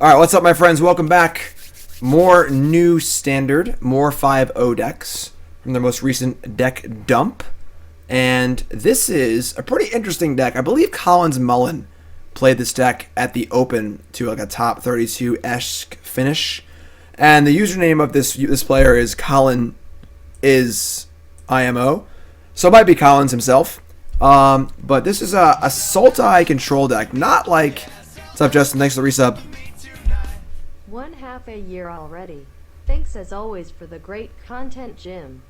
Alright, what's up my friends? Welcome back. More new standard, more 5-0 decks from their most recent deck dump. And this is a pretty interesting deck. I believe Collins Mullen played this deck at the Open to like a top 32-esque finish. And the username of this player is Colin is IMO. So it might be Collins himself. But this is a Sultai Control deck. Not like... What's up, Justin? Thanks for the resub. 1/2 a year already. Thanks as always for the great content, Jim.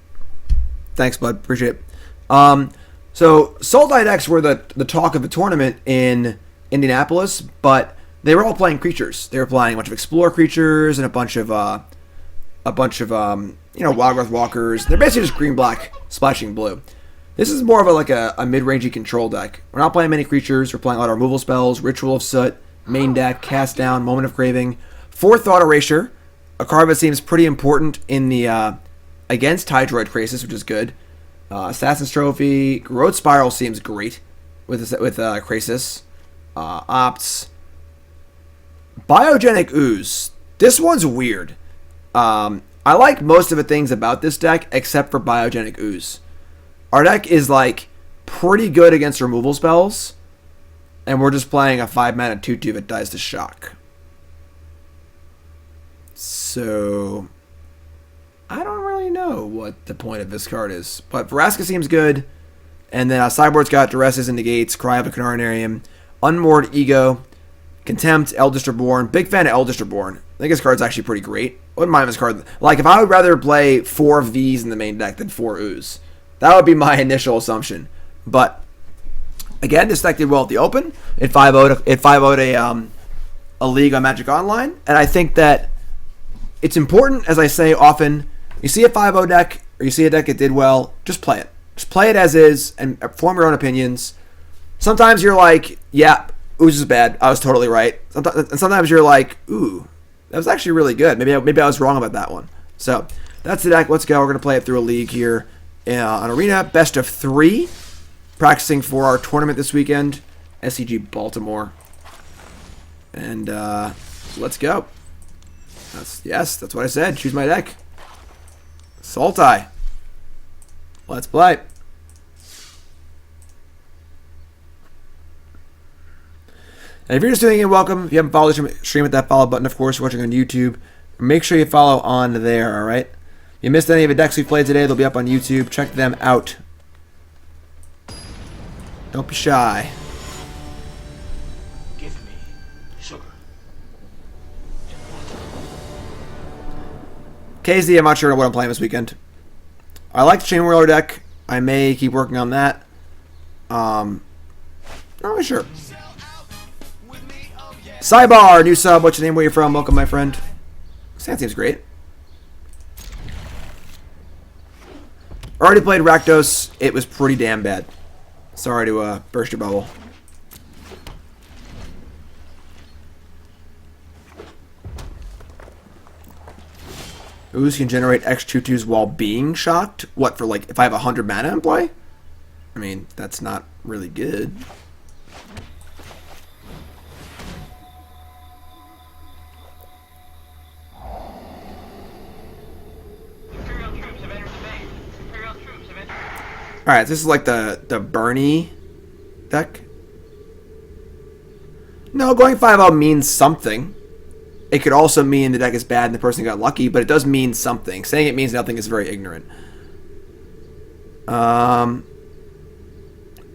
Thanks, bud. Appreciate it. So Sultai decks were the talk of the tournament in Indianapolis, but they were all playing creatures. They were playing a bunch of Explore creatures and a bunch of Wildgrowth Walkers. They're basically just green-black splashing blue. This is more of a mid-rangey control deck. We're not playing many creatures. We're playing a lot of removal spells, Ritual of Soot, main deck, Cast Down, Moment of Craving. 4 Thought Erasure, a card that seems pretty important in the against Hydroid Krasis, which is good. Assassin's Trophy, Growth Spiral seems great with Krasis. Opts. Biogenic Ooze. This one's weird. I like most of the things about this deck except for Biogenic Ooze. Our deck is like pretty good against removal spells, and we're just playing a 5-mana 2/2 that dies to shock. So, I don't really know what the point of this card is. But Vraska seems good. And then Sideboard's got Duresses and Negates, Cry of a Carnarium, Unmoored Ego, Contempt, Eldest Reborn. Big fan of Eldest Reborn. I think this card's actually pretty great. Wouldn't mind this card. Like, if I would rather play 4 of these in the main deck than 4 Ooze. That would be my initial assumption. But, again, this deck did well at the Open. It 5-0'd a league on Magic Online. And I think that it's important, as I say often, you see a 5-0 deck, or you see a deck that did well, just play it. Just play it as is, and form your own opinions. Sometimes you're like, yeah, Ooze is bad. I was totally right. And sometimes you're like, ooh, that was actually really good. Maybe I was wrong about that one. So, that's the deck. Let's go. We're going to play it through a league here on Arena. Best of 3. Practicing for our tournament this weekend. SCG Baltimore. And let's go. That's what I said. Choose my deck. Sultai. Let's play. And if you're just tuning in, welcome. If you haven't followed the stream, hit that follow button. Of course, watching on YouTube. Make sure you follow on there, alright? If you missed any of the decks we played today, they'll be up on YouTube. Check them out. Don't be shy. KZ, I'm not sure what I'm playing this weekend. I like the Chain Whirler deck. I may keep working on that. Not really sure. Cybar, new sub. What's your name? Where you from? Welcome, my friend. That seems great. Already played Rakdos. It was pretty damn bad. Sorry to burst your bubble. Ooze can generate X 2/2s while being shocked? What, for like, if I have 100 mana in play? I mean, that's not really good. Alright, this is like the Bernie deck. No, going 5-0 means something. It could also mean the deck is bad and the person got lucky, but it does mean something. Saying it means nothing is very ignorant. We're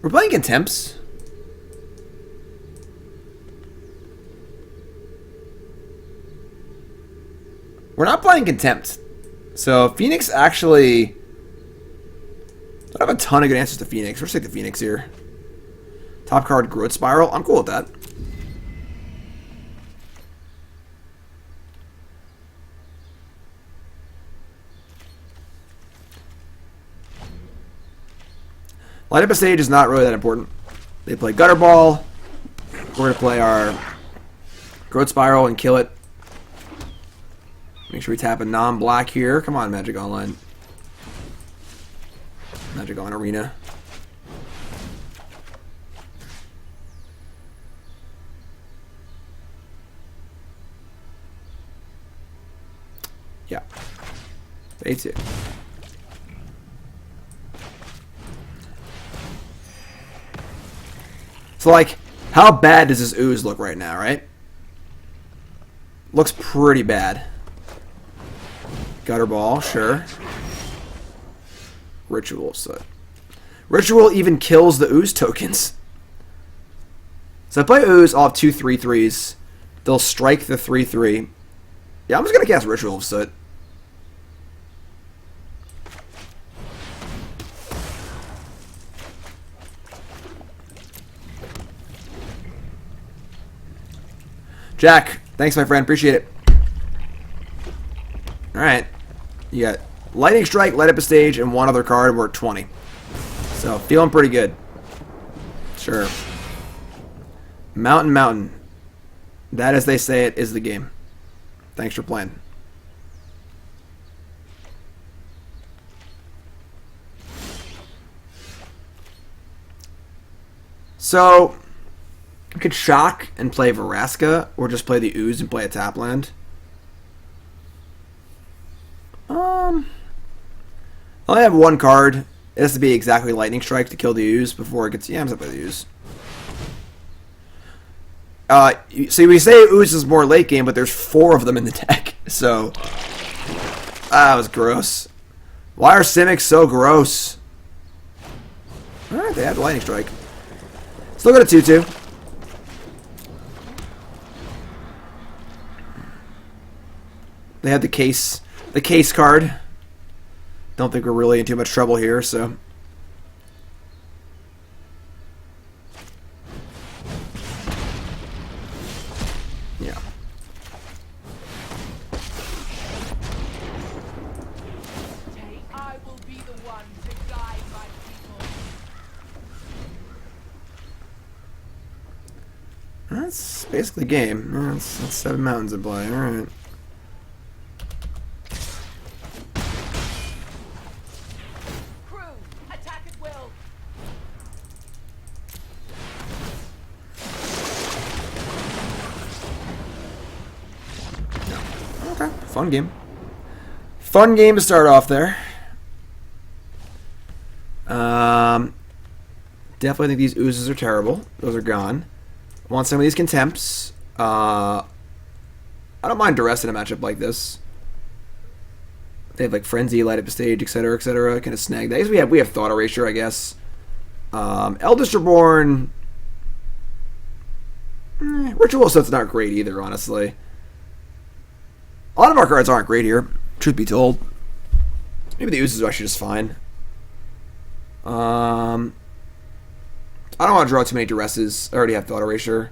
playing Contempts. We're not playing Contempt. So Phoenix actually... I don't have a ton of good answers to Phoenix. Let's take the Phoenix here. Top card, Growth Spiral. I'm cool with that. Light up a stage is not really that important. They play Gutter Ball. We're going to play our Growth Spiral and kill it. Make sure we tap a non-black here. Come on, Magic Online. Magic Online Arena. Yeah. Pay 2. So, like, how bad does this ooze look right now, right? Looks pretty bad. Gutter Ball, sure. Ritual Soot. Ritual even kills the ooze tokens. So I play ooze, I'll have 2 3/3s. They'll strike the 3/3. Yeah, I'm just going to cast Ritual of Soot. Jack, thanks, my friend. Appreciate it. Alright. You got Lightning Strike, Light Up a Stage, and one other card, and we're at 20. So, feeling pretty good. Sure. Mountain. That, as they say it, is the game. Thanks for playing. So, we could shock and play Vraska, or just play the Ooze and play a tap land. I only have one card. It has to be exactly Lightning Strike to kill the Ooze before it gets... Yeah, I'm just going to play the Ooze. See, we say Ooze is more late game, but there's 4 of them in the deck. So, that was gross. Why are Simics so gross? Alright, they had Lightning Strike. Still got a 2/2. They had the case card. Don't think we're really in too much trouble here, so. Yeah. I will be the one to guide my people. That's basically the game. That's 7 mountains in play. Alright. Fun game. Fun game to start off there. Definitely think these oozes are terrible. Those are gone. I want some of these contempts. I don't mind Duress in a matchup like this. They have like Frenzy, Light Up a Stage, etc., etc. Kind of snag that. I guess we have Thought Erasure, I guess. Eldest Reborn. Ritual Soot's not great either, honestly. A lot of our cards aren't great here, truth be told. Maybe the Oozes are actually just fine. I don't want to draw too many Duresses. I already have Thought Erasure.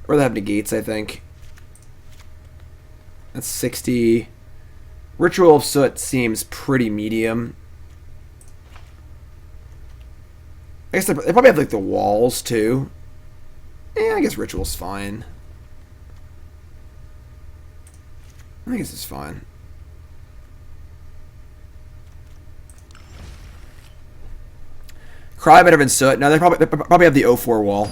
I'd rather have Negates, I think. That's 60. Ritual of Soot seems pretty medium. I guess they probably have like the walls too. Yeah, I guess Ritual's fine. I think this is fine. Cry better than Soot. No, they probably have the 0-4 wall.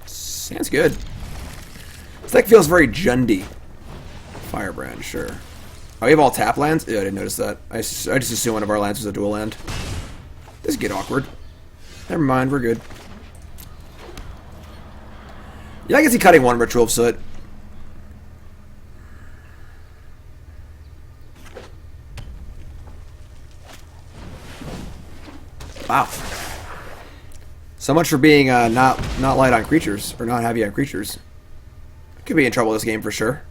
Sounds good. This deck feels very Jundy. Firebrand, sure. Oh, we have all tap lands? Yeah, I didn't notice that. I just assumed one of our lands was a dual land. This get awkward. Never mind, we're good. Yeah, I can see cutting one Ritual of Soot. Wow. So much for being not light on creatures, or not heavy on creatures. Could be in trouble this game for sure.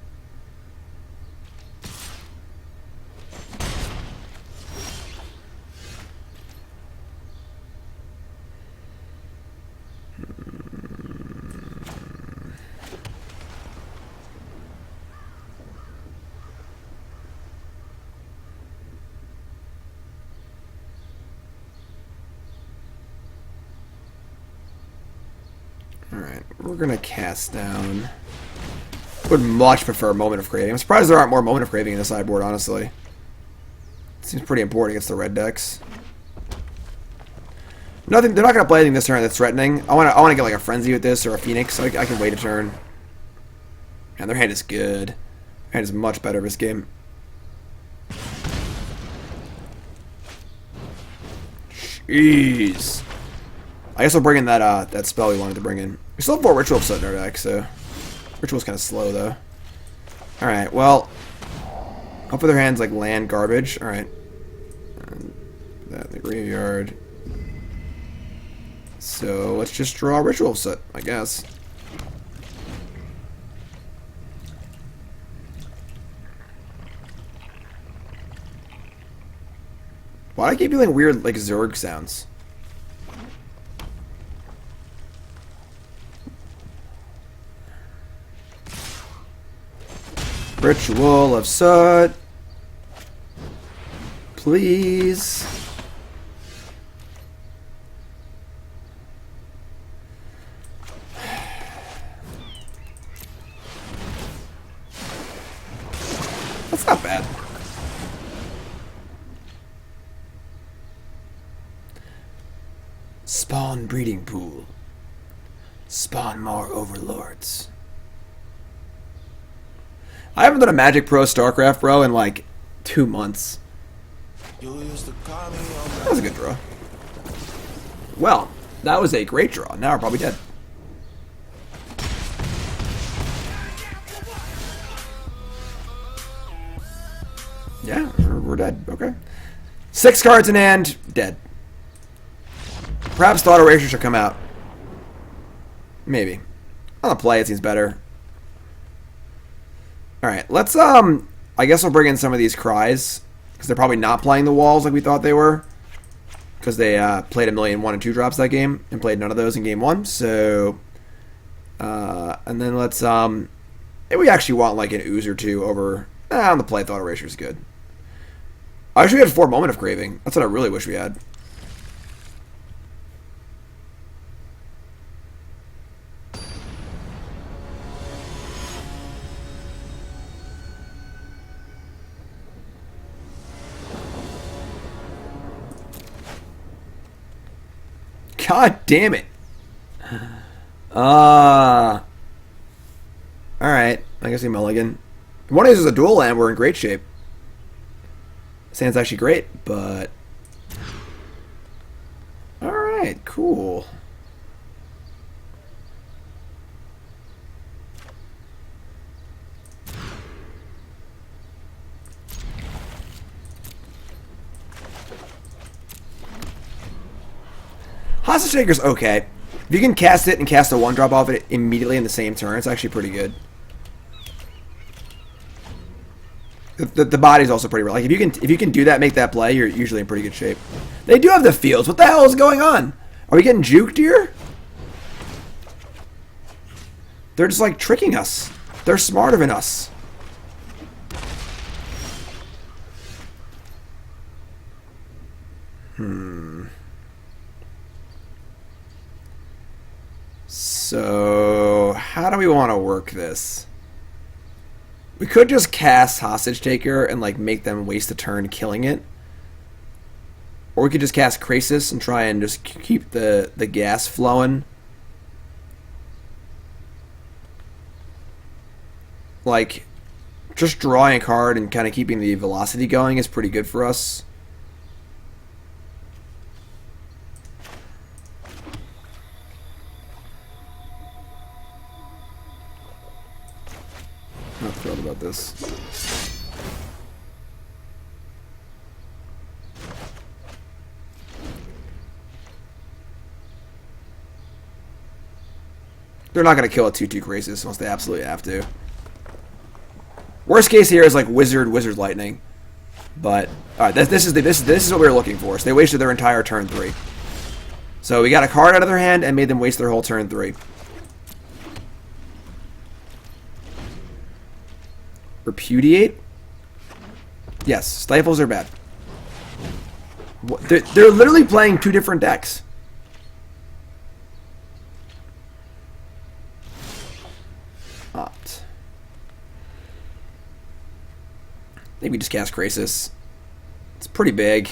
Alright, we're gonna cast down. Would much prefer Moment of Craving. I'm surprised there aren't more Moment of Craving in the sideboard, honestly. Seems pretty important against the red decks. Nothing. They're not gonna play anything this turn that's threatening. I wanna get like a frenzy with this or a phoenix. So I can wait a turn. And their hand is good. Their hand is much better this game. Jeez. I guess we'll bring in that spell we wanted to bring in. We still have 4 Ritual of Soot in our deck, so Ritual's kind of slow though. All right. Well, hopefully their hand's like land garbage. All right. That in the graveyard. So let's just draw a Ritual of Soot, I guess. Why do I keep doing weird like Zerg sounds? Ritual of Soot. Please. That's not bad. Spawn breeding pool. Spawn more overlords. I haven't done a Magic Pro StarCraft, bro, in like 2 months. That was a good draw. Well, that was a great draw. Now we're probably dead. Yeah, we're dead. Okay. 6 cards in hand, dead. Perhaps Thought Erasure should come out. Maybe. On the play, it seems better. Alright, let's, I guess we'll bring in some of these cries. Because they're probably not playing the walls like we thought they were. Because they played 1,000,000 1 and 2 drops that game. And played none of those in game 1. So, and then let's, maybe we actually want like an Ooze or 2 over, on the play, Thought Erasure is good. I wish we had 4 Moment of Craving. That's what I really wish we had. God damn it. Alright. I guess we mulligan. If one uses a dual land, we're in great shape. Sand's actually great, but... Alright, cool. Hostage Taker's okay. If you can cast it and cast a 1-drop off it immediately in the same turn, it's actually pretty good. The body's also pretty real. Like if you can do that, make that play, you're usually in pretty good shape. They do have the fields. What the hell is going on? Are we getting juked here? They're just like tricking us. They're smarter than us. So, how do we want to work this? We could just cast Hostage Taker and like make them waste a turn killing it. Or we could just cast Krasis and try and just keep the gas flowing. Like, just drawing a card and kind of keeping the velocity going is pretty good for us. I'm not thrilled about this. They're not going to kill a 2/2 Krasis unless they absolutely have to. Worst case here is like Wizard Lightning. But alright, this is what we were looking for. So they wasted their entire turn 3. So we got a card out of their hand and made them waste their whole turn 3. Repudiate? Yes, Stifles are bad. They're literally playing 2 different decks. Opt. I think we just cast Krasis. It's pretty big.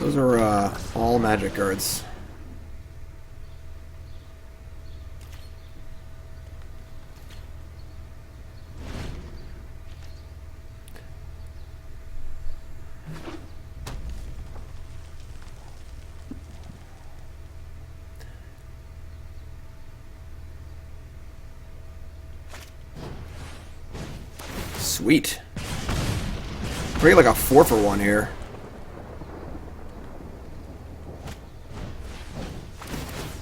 Those are all magic cards. Sweet. Pretty like a 4-for-1 here.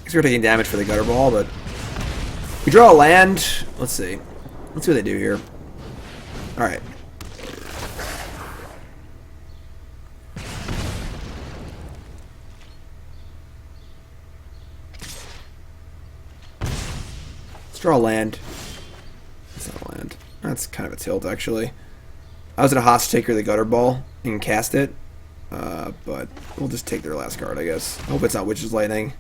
Guess we're taking damage for the gutter ball, but we draw a land. Let's see. Let's see what they do here. Alright. Let's draw a land. That's not a land. That's kind of a tilt, actually. I was at a hostage taker the gutter ball and cast it. But we'll just take their last card, I guess. I hope it's not Witch's Lightning.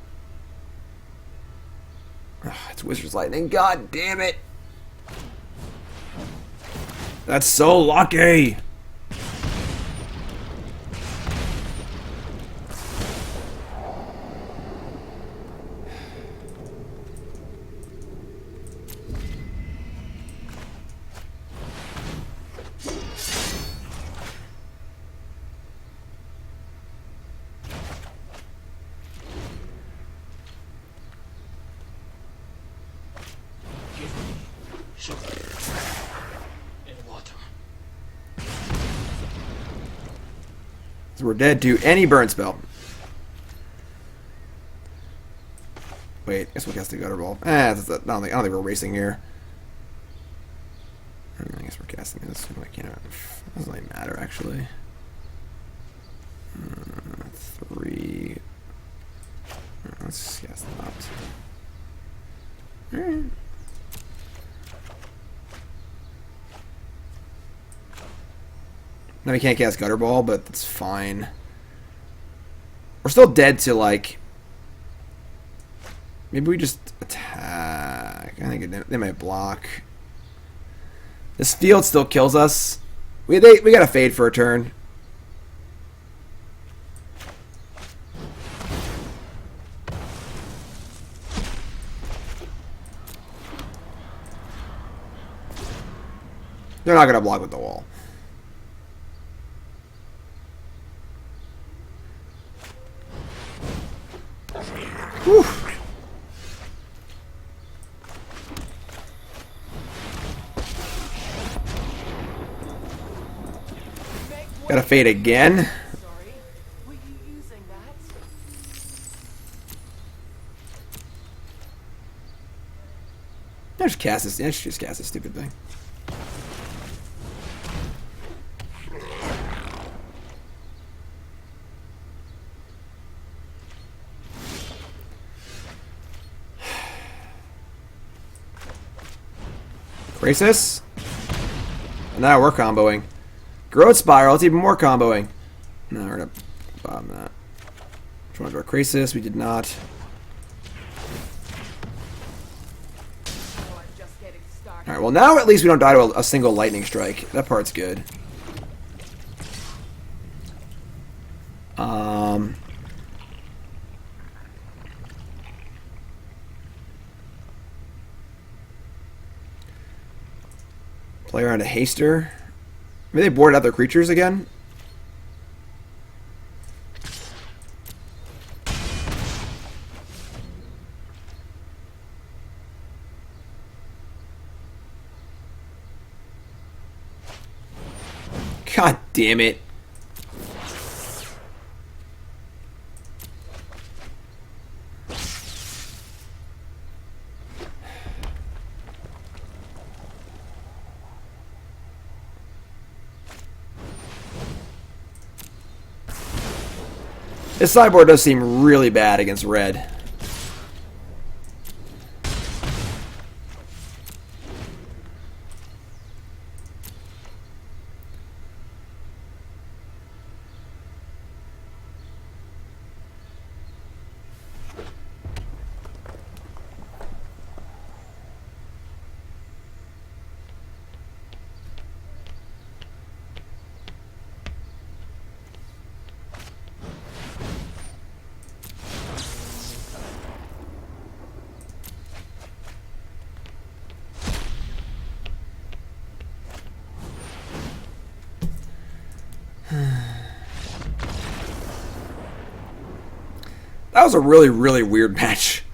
Ugh, it's Wizard's Lightning. God damn it! That's so lucky! So we're dead to any burn spell. Wait, I guess we'll cast the gutter ball. I don't think we're racing here. I guess we're casting this. Doesn't really matter, actually. 3. Let's cast that. Alright. Now we can't cast Gutter Ball, but that's fine. We're still dead to, like... Maybe we just attack. I think they might block. This field still kills us. We got a fade for a turn. They're not going to block with the wall. Whew. Got to fade again. Sorry, were you using that? Just cast this. Yeah, just cast this stupid thing. Krasis. And now we're comboing. Growth Spiral, it's even more comboing. No, we're gonna bomb that. Do you want to draw Krasis? We did not. Alright, well now at least we don't die to a single lightning strike. That part's good. Play around a haster. Maybe they boarded out their creatures again. God damn it. This sideboard does seem really bad against red. That was a really, really weird match.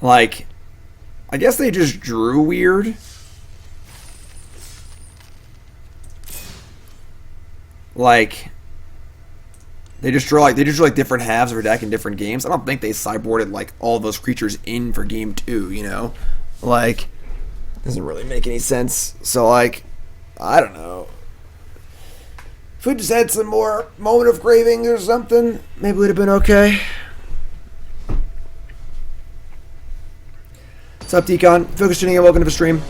Like, I guess they just drew weird. Like, they just drew like different halves of her deck in different games. I don't think they sideboarded like all those creatures in for game 2, you know? Like, doesn't really make any sense. So like, I don't know. If we just had some more Moment of Craving or something, maybe it would have been okay. What's up, Decon? Focus tuning and welcome to the stream.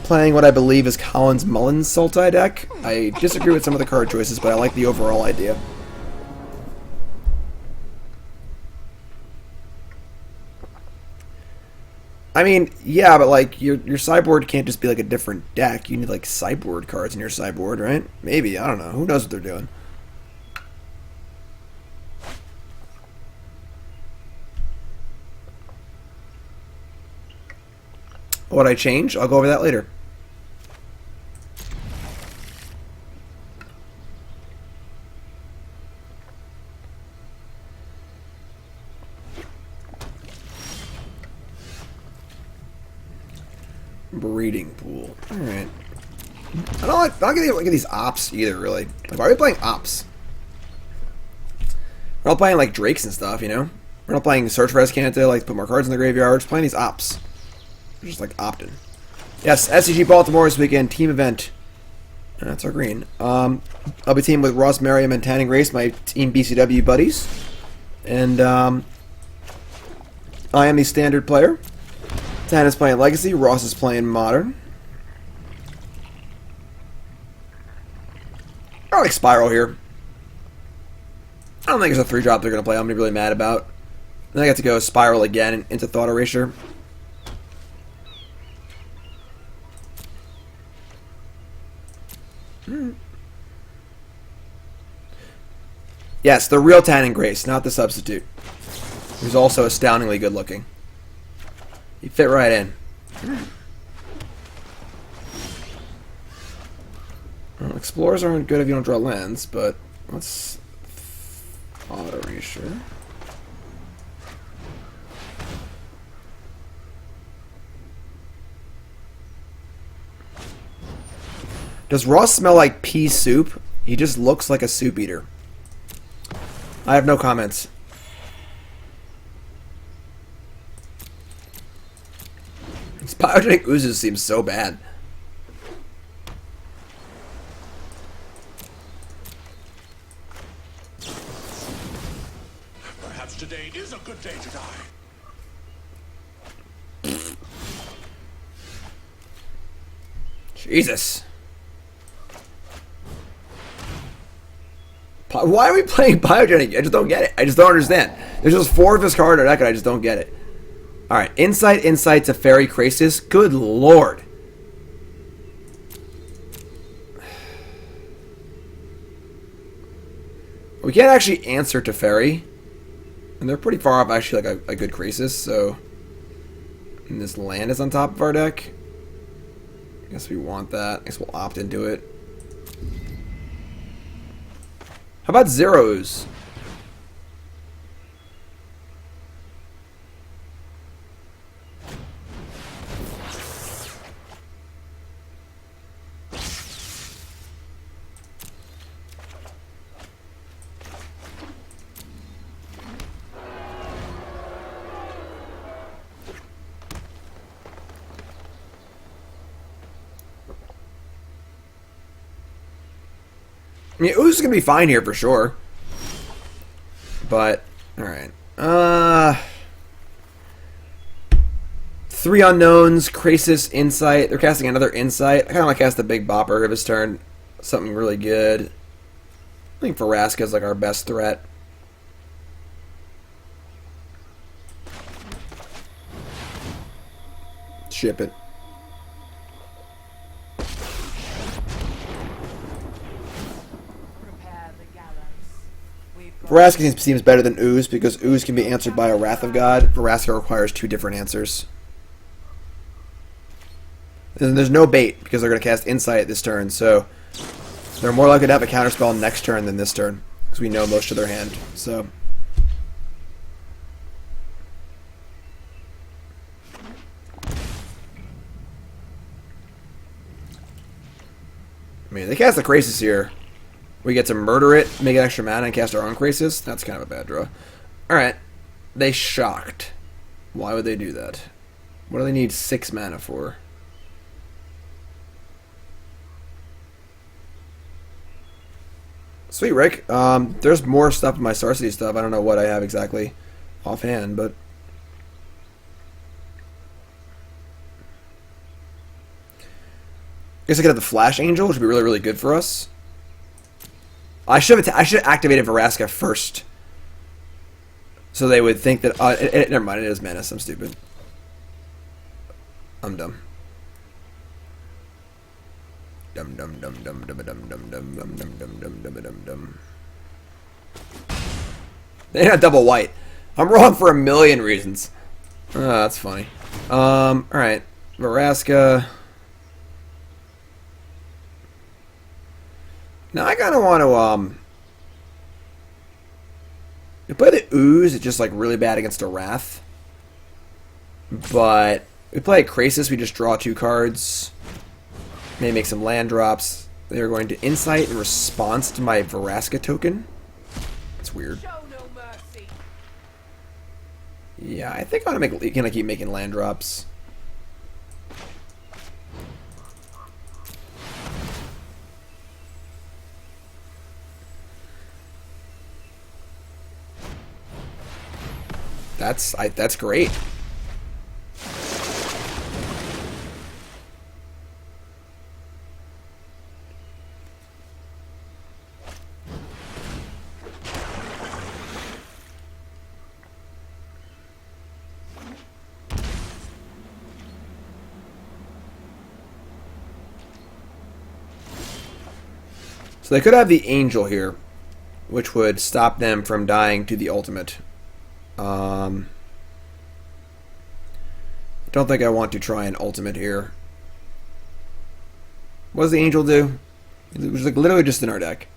Playing what I believe is Colin's Mullins Sultai deck. I disagree with some of the card choices, but I like the overall idea. I mean, yeah, but like your sideboard can't just be like a different deck. You need like sideboard cards in your sideboard, right? Maybe, I don't know. Who knows what they're doing? What I change? I'll go over that later. Breeding pool. Alright. I don't look at these ops either, really. Like, why are we playing ops? We're not playing like Drakes and stuff, you know? We're not playing Search for Escanta, like put more cards in the graveyard. We're just playing these ops. We're just like opting. Yes, SCG Baltimore this weekend, team event. And that's our green. I'll be teaming with Ross Merriam and Tanning Race, my team BCW buddies. And I am the standard player. Tan is playing Legacy, Ross is playing Modern. I like Spiral here. I don't think it's a 3-drop they're going to play. I'm going to be really mad about. Then I get to go Spiral again into Thought Erasure. Yes, the real Tanning Grace, not the substitute. Who's also astoundingly good looking. You fit right in. Well, explorers aren't good if you don't draw lands, but let's Thought Erasure. Does Ross smell like pea soup? He just looks like a soup eater. I have no comments. These Biogenic Oozes seem so bad. Perhaps today is a good day to die. Jesus. Why are we playing Biogenic? I just don't get it. I just don't understand. There's just 4 of his card in our deck and I just don't get it. Alright, Insight to Fairy Krasis. Good lord. We can't actually answer to Fairy. And they're pretty far off actually like a good Krasis, so... And this land is on top of our deck. I guess we want that. I guess we'll opt into it. How about Zeros? I mean, Ooze is going to be fine here for sure. But, alright. 3 unknowns, Krasis, Insight. They're casting another Insight. I kind of want to cast the Big Bopper of his turn. Something really good. I think Vraska is like our best threat. Ship it. Vraska seems better than Ooze because Ooze can be answered by a Wrath of God. Vraska requires 2 different answers. And there's no bait because they're going to cast Insight this turn, so they're more likely to have a counterspell next turn than this turn because we know most of their hand. So mean, they cast the Krasis here. We get to murder it, make an extra mana, and cast our own Krasis. That's kind of a bad draw. Alright. They shocked. Why would they do that? What do they need 6 mana for? Sweet, Rick. There's more stuff in my Star City stuff. I don't know what I have exactly offhand, but... I guess I could have the Flash Angel, which would be really, really good for us. I should have activated Vraska first. So they would think that... never mind, it is Menace. I'm stupid. I'm dumb. Dum dum dum dum dum dum dum dum dum dum dum dum dum dum dum. They're not double white. I'm wrong for a million reasons. That's funny. Alright. Vraska. Now I kinda wanna we play the Ooze, it's just like really bad against a Wrath. But we play a Krasis, we just draw 2 cards. Maybe make some land drops. They're going to Insight in response to my Vraska token. That's weird. Show no mercy. Yeah, I think I'm gonna keep making land drops. That's great. So they could have the Angel here, which would stop them from dying to the ultimate. I don't think I want to try an ultimate here. What does the Angel do? It was like literally just in our deck.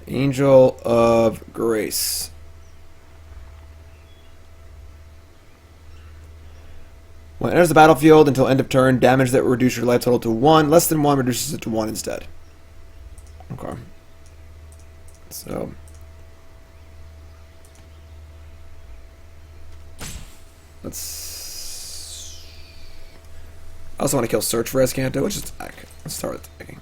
Angel of Grace. When it enters the battlefield until end of turn, damage that will reduce your life total to 1. Less than 1 reduces it to 1 instead. Okay. So. Let's... I also want to kill Search for Escanto. Let's just attack. Let's start with attacking.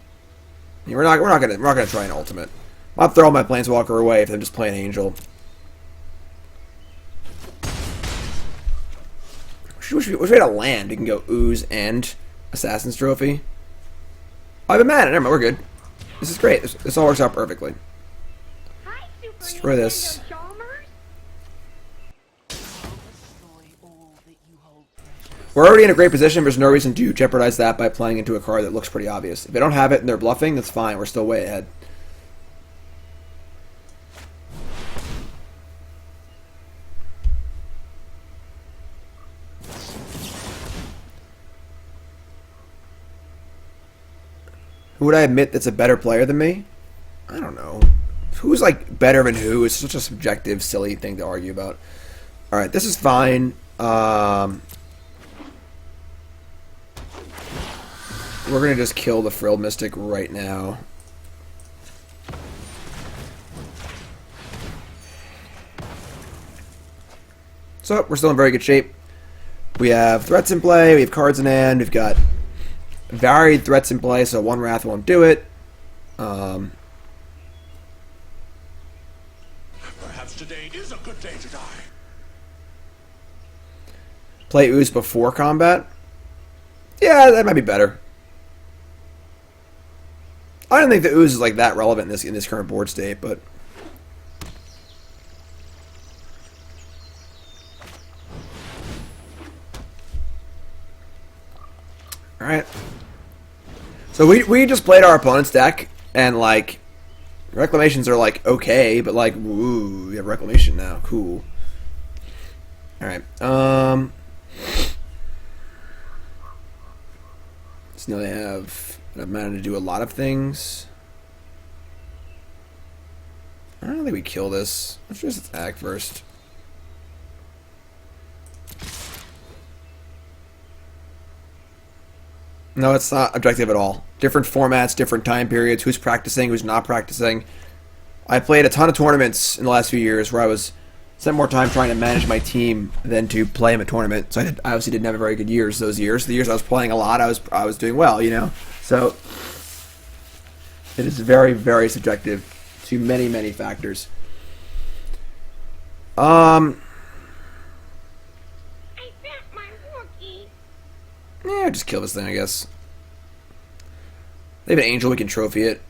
Yeah, we're not gonna try an ultimate. I'll throw my Planeswalker away if I'm just playing Angel. Wish we had a land. We can go Ooze and Assassin's Trophy. Oh, I've been mad. Never mind, we're good. This is great. This all works out perfectly. Destroy this. We're already in a great position. There's no reason to jeopardize that by playing into a card that looks pretty obvious. If they don't have it and they're bluffing, that's fine. We're still way ahead. Who would I admit that's a better player than me? I don't know. Who's like better than who? It's such a subjective, silly thing to argue about. Alright, this is fine. We're going to just kill the Frilled Mystic right now. So, we're still in very good shape. We have threats in play, we have cards in hand, we've got varied threats in play, so 1 Wrath won't do it. Perhaps today is a good day to die. Play Ooze before combat? Yeah, that might be better. I don't think the Ooze is like that relevant in this current board state, but... Alright. So we just played our opponent's deck, and like, Reclamations are like okay, but like, woo, we have Reclamation now. Cool. Alright. So now they have enough mana to do a lot of things. I don't think we kill this. Let's just attack first. No, it's not objective at all. Different formats, different time periods, who's practicing, who's not practicing. I played a ton of tournaments in the last few years where I spent more time trying to manage my team than to play in a tournament. So I obviously didn't have a very good years those years. The years I was playing a lot, I was doing well, you know. So it is very, very subjective to many, many factors. I bet my rookie. Yeah, just kill this thing, I guess. They have an angel, we can trophy it.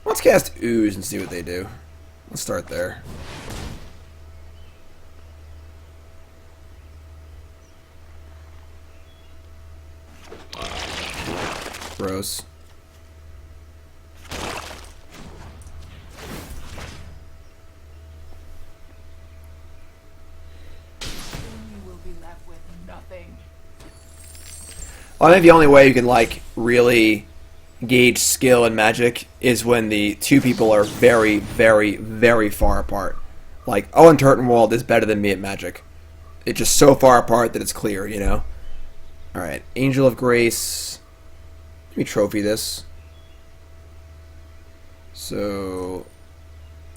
Let's cast Ooze and see what they do. Let's start there. Gross. You will be left with nothing. Well, I think the only way you can, like, really gauge skill in Magic is when the two people are very, very, very far apart. Like, Owen Turtenwald is better than me at Magic. It's just so far apart that it's clear, you know? Alright, Angel of Grace. Let me trophy this. So,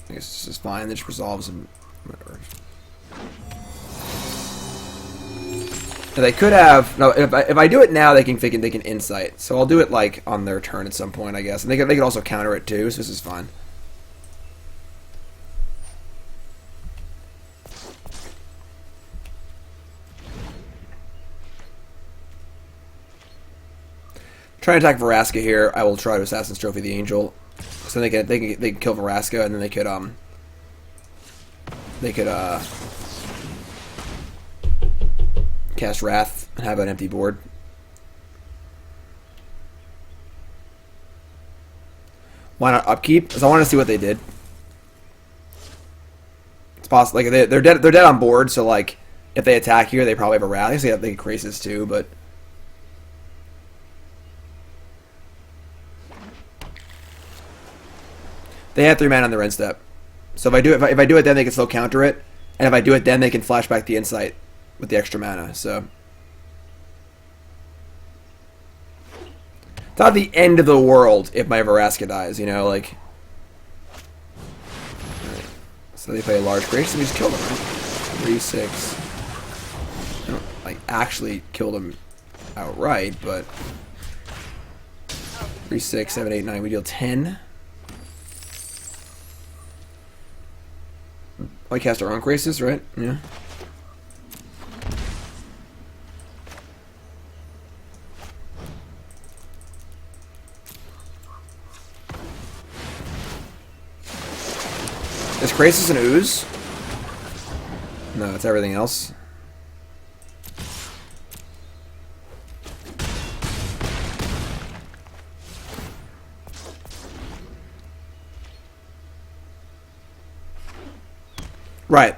I guess this is fine. This resolves and whatever. So they could have no. If I do it now, they can insight. So I'll do it like on their turn at some point, I guess. And they could also counter it too. So this is fine. Trying to attack Vraska here. I will try to Assassin's Trophy the Angel. So they can kill Vraska, and then they could cast Wrath and have an empty board. Why not upkeep? Because I want to see what they did. It's possible, like they're dead on board. So like, if they attack here, they probably have a Wrath. I guess they have Krasis too, but they have 3 mana on their end step. So if I do it, then they can still counter it, and if I do it, then they can flash back the insight with the extra mana. So it's not the end of the world if my Vraska dies, you know, like. Right. So they play a large Grace, and we just kill them, right? 3/6. I don't like actually kill them outright, but 3, 6, 7, 8, 9. We deal 10. We cast our own Krasis, right? Yeah. Is Krasis an Ooze? No, it's everything else. Right.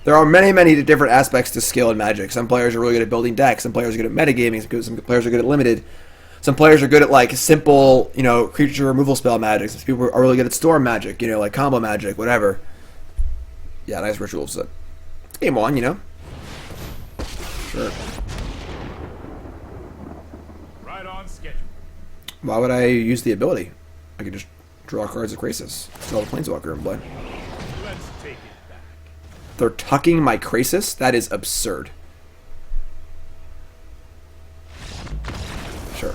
There are many, many different aspects to skill in Magic. Some players are really good at building decks. Some players are good at metagaming. Some players are good at limited. Some players are good at, like, simple, you know, creature removal spell magic. Some people are really good at storm magic, you know, like combo magic, whatever. Yeah, nice Ritual of Soot. Game 1, you know. Sure. Right on schedule. Why would I use the ability? I could just draw cards of Krasis. Still the Planeswalker in play. Let's take it back. They're tucking my Krasis? That is absurd. Sure.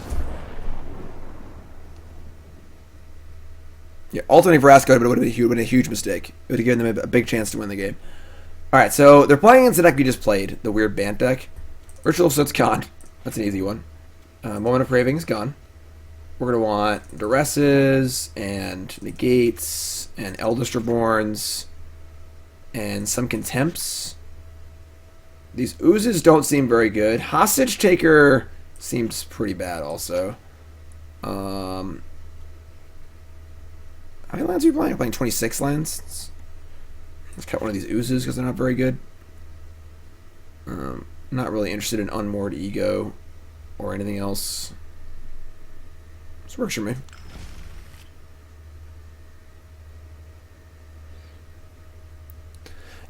Yeah, alternating Vraska would have been a huge mistake. It would have given them a big chance to win the game. Alright, so they're playing against the deck we just played, the weird Bant deck. Ritual of Soot's gone. That's an easy one. Moment of Craving is gone. We're going to want Duresses, and Negates, and Eldest Reborns, and some Contempts. These Oozes don't seem very good. Hostage Taker seems pretty bad also. How many lands are you playing? I'm playing 26 lands. Let's cut one of these Oozes because they're not very good. Not really interested in Unmoored Ego or anything else. This works for me.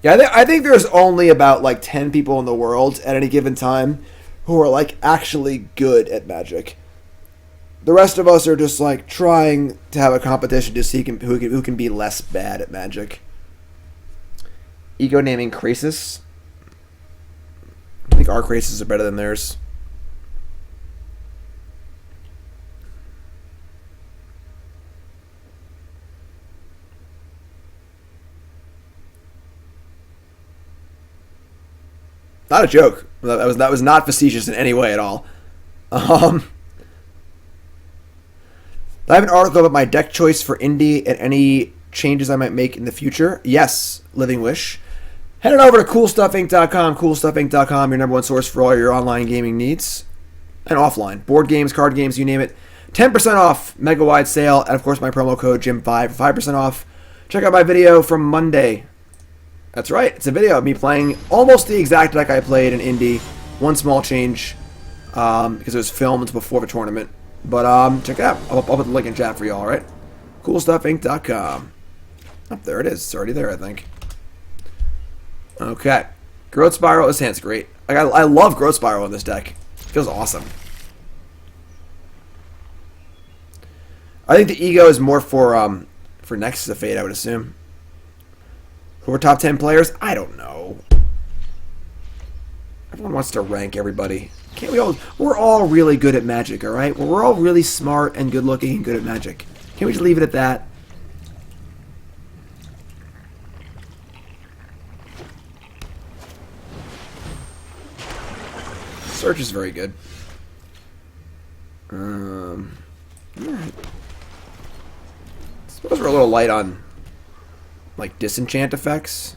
Yeah, I think there's only about like 10 people in the world at any given time who are like actually good at Magic. The rest of us are just like trying to have a competition to see who can be less bad at Magic. Ego naming Krasis. I think our Krasis are better than theirs. Not a joke. That was not facetious in any way at all. I have an article about my deck choice for Indie and any changes I might make in the future. Yes, Living Wish. Head on over to CoolStuffInc.com. CoolStuffInc.com, your number one source for all your online gaming needs. And offline. Board games, card games, you name it. 10% off, mega wide sale. And of course, my promo code JIM5 for 5% off. Check out my video from Monday. That's right. It's a video of me playing almost the exact deck I played in Indie. One small change because it was filmed before the tournament. But check it out. I'll put the link in chat for you all, right? CoolStuffInc.com. Oh, there it is. It's already there, I think. Okay. Growth Spiral. This hand's great. I love Growth Spiral in this deck. It feels awesome. I think the Ego is more for Nexus of Fate, I would assume. Who are top 10 players? I don't know. Everyone wants to rank everybody. Can't we all? We're all really good at Magic, all right? We're all really smart and good-looking and good at Magic. Can't we just leave it at that? Search is very good. Alright. Suppose we're a little light on like disenchant effects.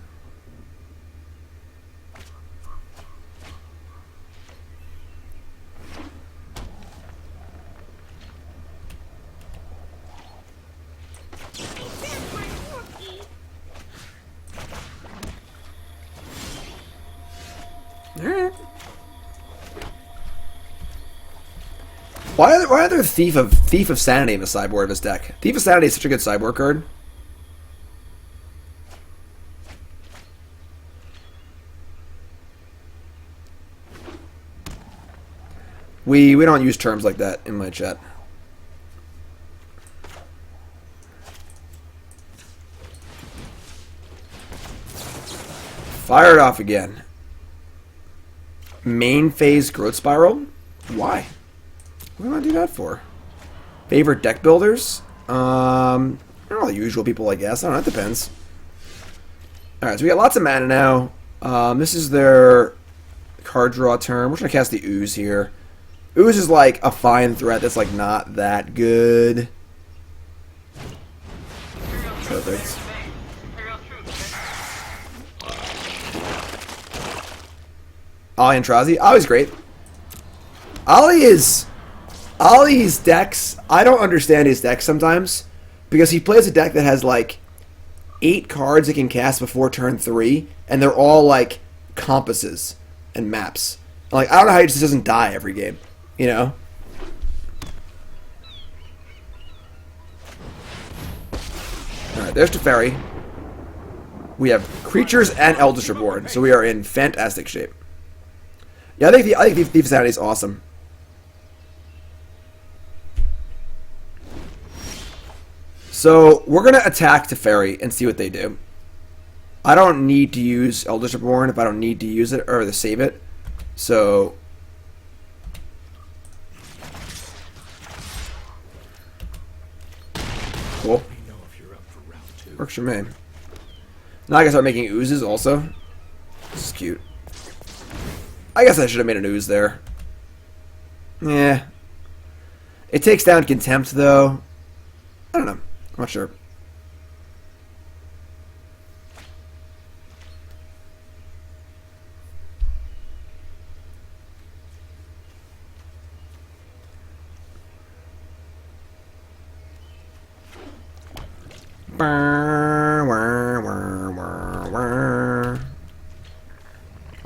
Alright. Why are there Thief of Sanity in the sideboard of his deck? Thief of Sanity is such a good sideboard card. We don't use terms like that in my chat. Fire it off again. Main phase Growth Spiral? Why? What do I do that for? Favorite deck builders? I don't know, the usual people, I guess. I don't know, it depends. Alright, so we got lots of mana now. This is their card draw turn. We're going to cast the Ooze here. Ooze is like a fine threat that's like not that good. Perfect. Ali Antrazi. Ali's great. Ali's decks, I don't understand his deck sometimes. Because he plays a deck that has like 8 cards it can cast before turn 3. And they're all like compasses and maps. Like, I don't know how he just doesn't die every game. You know? Alright, there's Teferi. We have creatures and Eldest Reborn, so we are in fantastic shape. Yeah, I think Thief of Sanity is awesome. So, we're going to attack Teferi and see what they do. I don't need to use Eldest Reborn if I don't need to use it, or to save it. So... Cool. Works for me. Now I can start making oozes also. This is cute. I guess I should have made an ooze there. Yeah. It takes down Contempt though. I don't know. I'm not sure.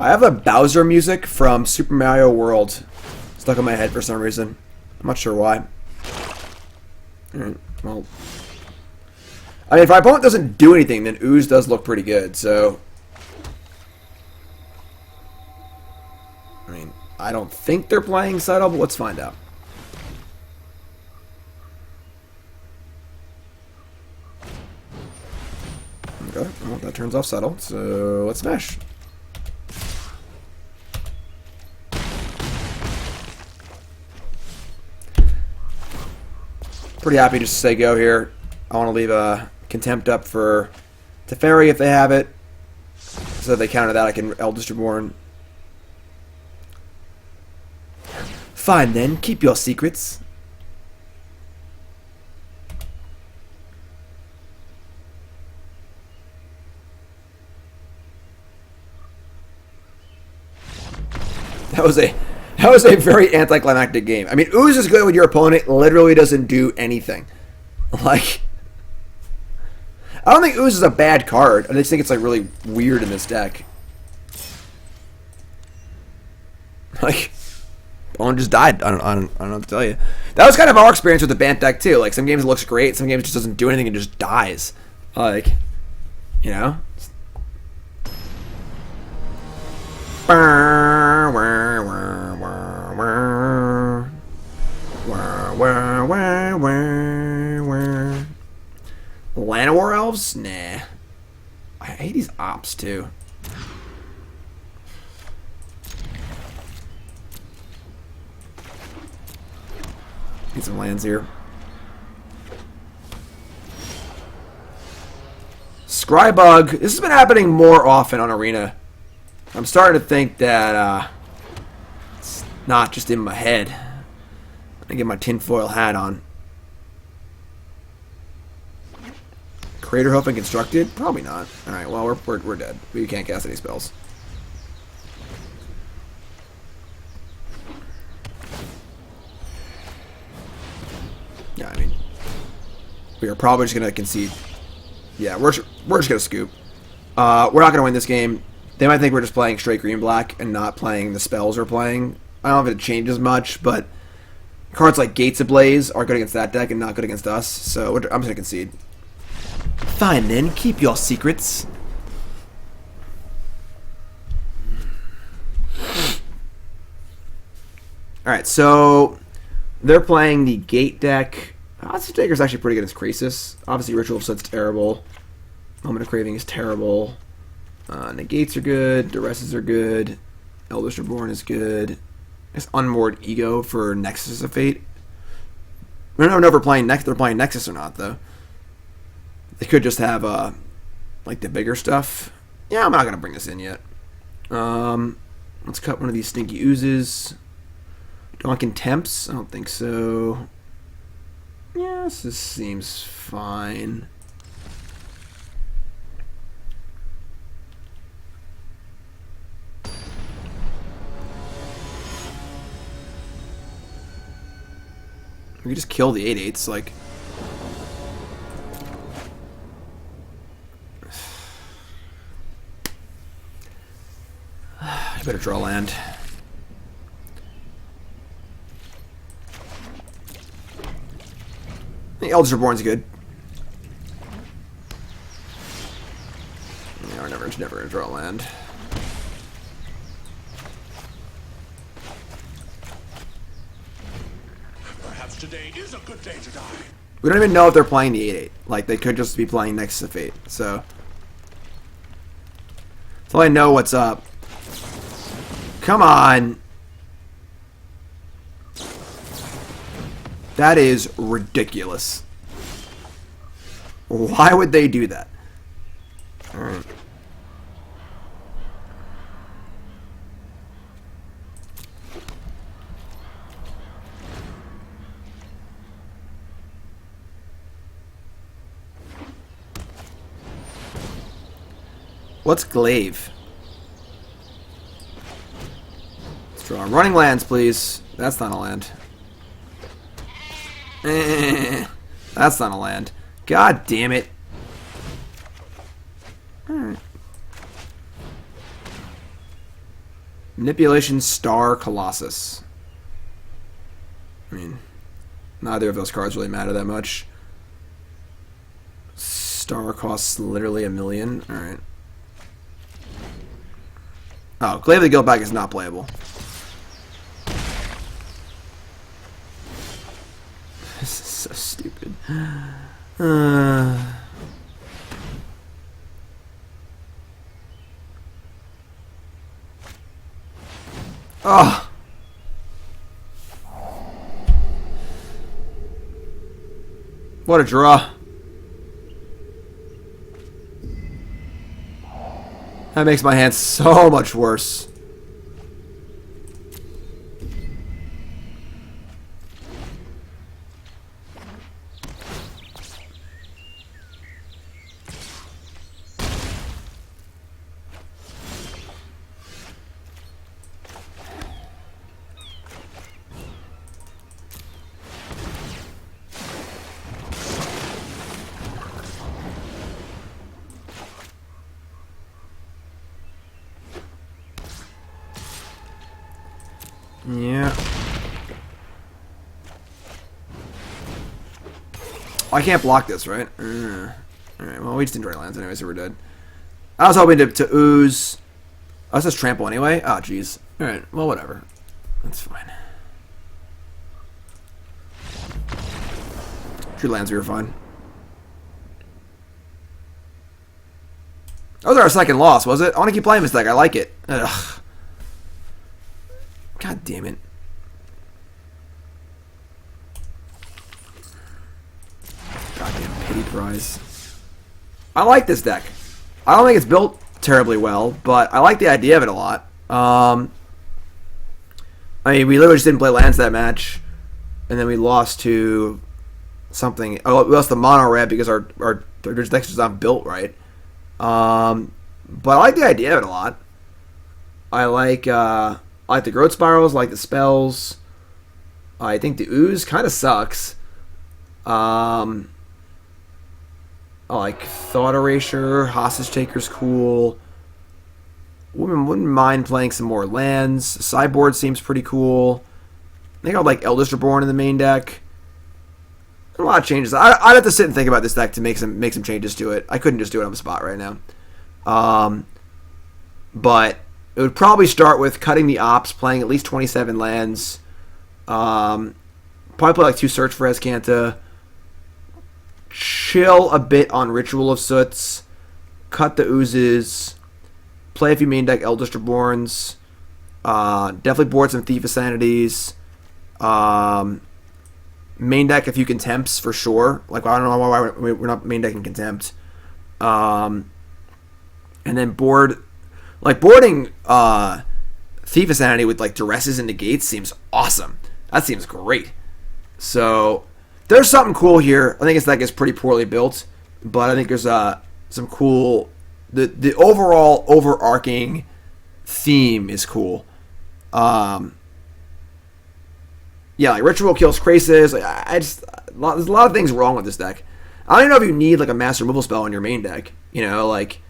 I have the Bowser music from Super Mario World stuck in my head for some reason. I'm not sure why. Alright, well. I mean, if my opponent doesn't do anything, then Ooze does look pretty good, so. I mean, I don't think they're playing Subtle, but let's find out. Okay, well, that turns off Subtle, so let's smash. Pretty happy just to say go here. I want to leave a Contempt up for Teferi if they have it. So if they counter that, I can Eldest Reborn. Fine then, keep your secrets. That was a very anticlimactic game. I mean, Ooze is good when your opponent literally doesn't do anything. Like, I don't think Ooze is a bad card. I just think it's like really weird in this deck. Like, opponent just died. I don't know what to tell you. That was kind of our experience with the Bant deck too. Like, some games it looks great, some games it just doesn't do anything and just dies. Like, you know. Llanowar Elves? Nah. I hate these ops too. Need some lands here. Scrybug. This has been happening more often on Arena. I'm starting to think that it's not just in my head. I get my tinfoil hat on. Crater Hoof and Constructed? Probably not. Alright, well, we're dead. We can't cast any spells. Yeah, I mean, we are probably just going to concede. Yeah, we're just going to scoop. We're not going to win this game. They might think we're just playing straight green-black and not playing the spells we're playing. I don't know if it changes much, but cards like Gates Ablaze are good against that deck and not good against us, so I'm just going to concede. Fine then, keep your secrets. Alright, so they're playing the Gate deck. This Taker's actually pretty good against Krasis. Obviously, Ritual of Soot's terrible. Moment of Craving is terrible. Negates are good. Duresses are good. Eldest Reborn is good. It's Unmoored Ego for Nexus of Fate. We don't know if they're playing Nexus or not, though. They could just have, like, the bigger stuff. Yeah, I'm not going to bring this in yet. Let's cut one of these Stinky Oozes. Do I want Contempts? I don't think so. Yes, this seems fine. We could just kill the 8/8s, like... I better draw land. The Eldest Reborn's good. Yeah, we're never gonna draw land. Perhaps today is a good day to die. We don't even know if they're playing the 8/8. Like, they could just be playing Nexus of Fate, so... Until I know what's up. Come on! That is ridiculous. Why would they do that? Alright. What's Glaive? Let's draw running lands, please. That's not a land. That's not a land. God damn it. Alright. Manipulation Star Colossus. I mean, neither of those cards really matter that much. Star costs literally $1 million. Alright. Oh, Glaive of the Guildbag is not playable. This is so stupid. Oh. What a draw. That makes my hand so much worse. Yeah. I can't block this, right? Alright, well, we just didn't draw lands anyway, so we're dead. I was hoping to ooze. Oh, it's just trample anyway? Oh, jeez. Alright, well, whatever. That's fine. Drew lands, we were fine. That was our second loss, was it? I want to keep playing this deck. I like it. Ugh. God damn it. Goddamn pity prize. I like this deck. I don't think it's built terribly well, but I like the idea of it a lot. I mean, we literally just didn't play lands that match, and then we lost to something. Oh, we lost the mono red because our deck is not built right. But I like the idea of it a lot. I like the growth spirals, I like the spells. I think the ooze kind of sucks. I like Thought Erasure, Hostage Taker's cool. Wouldn't mind playing some more lands. Sideboard seems pretty cool. I think I'd like Eldest Reborn in the main deck. A lot of changes. I'd have to sit and think about this deck to make some changes to it. I couldn't just do it on the spot right now. But it would probably start with cutting the ops, playing at least 27 lands. Probably play like 2 Search for Azcanta. Chill a bit on Ritual of Soots. Cut the oozes. Play a few main deck Eldest Reborns. Definitely board some Thief of Sanities. Main deck a few Contempts for sure. Like, I don't know why we're not main decking Contempt. And then boarding Thief of Sanity with like Duresses and Negates seems awesome. That seems great. So there's something cool here. I think this deck is pretty poorly built, but I think there's some cool. The overall overarching theme is cool. Yeah, like Ritual kills Krasis. Like, there's a lot of things wrong with this deck. I don't even know if you need like a master removal spell in your main deck. You know, like,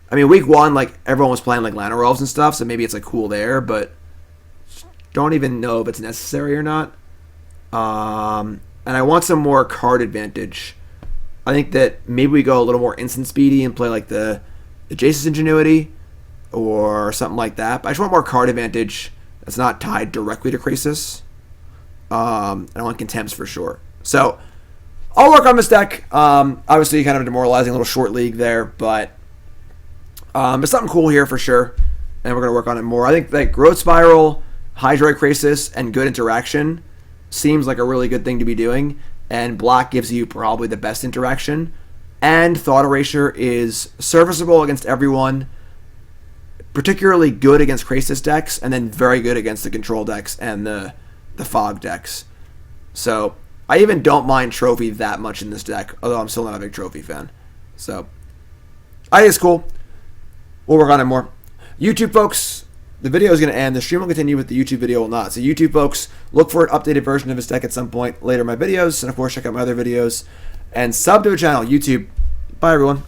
I mean, week 1, like, everyone was playing like Llanowar Elves and stuff, so maybe it's like cool there, but don't even know if it's necessary or not. And I want some more card advantage. I think that maybe we go a little more instant speedy and play like the Jace's Ingenuity or something like that. But I just want more card advantage that's not tied directly to Krasis. And I want Contempts for sure. So I'll work on this deck. Obviously, kind of a demoralizing little short league there, but there's something cool here for sure, and we're going to work on it more. I think that Growth Spiral, Hydroid Krasis, and good interaction seems like a really good thing to be doing, and black gives you probably the best interaction, and Thought Erasure is serviceable against everyone, particularly good against Krasis decks, and then very good against the control decks and the fog decks. So I even don't mind Trophy that much in this deck, although I'm still not a big Trophy fan. So I think it's cool. We'll work on it more. YouTube folks, the video is going to end. The stream will continue, but the YouTube video will not. So YouTube folks, look for an updated version of this deck at some point later in my videos. And of course, check out my other videos. And sub to the channel, YouTube. Bye, everyone.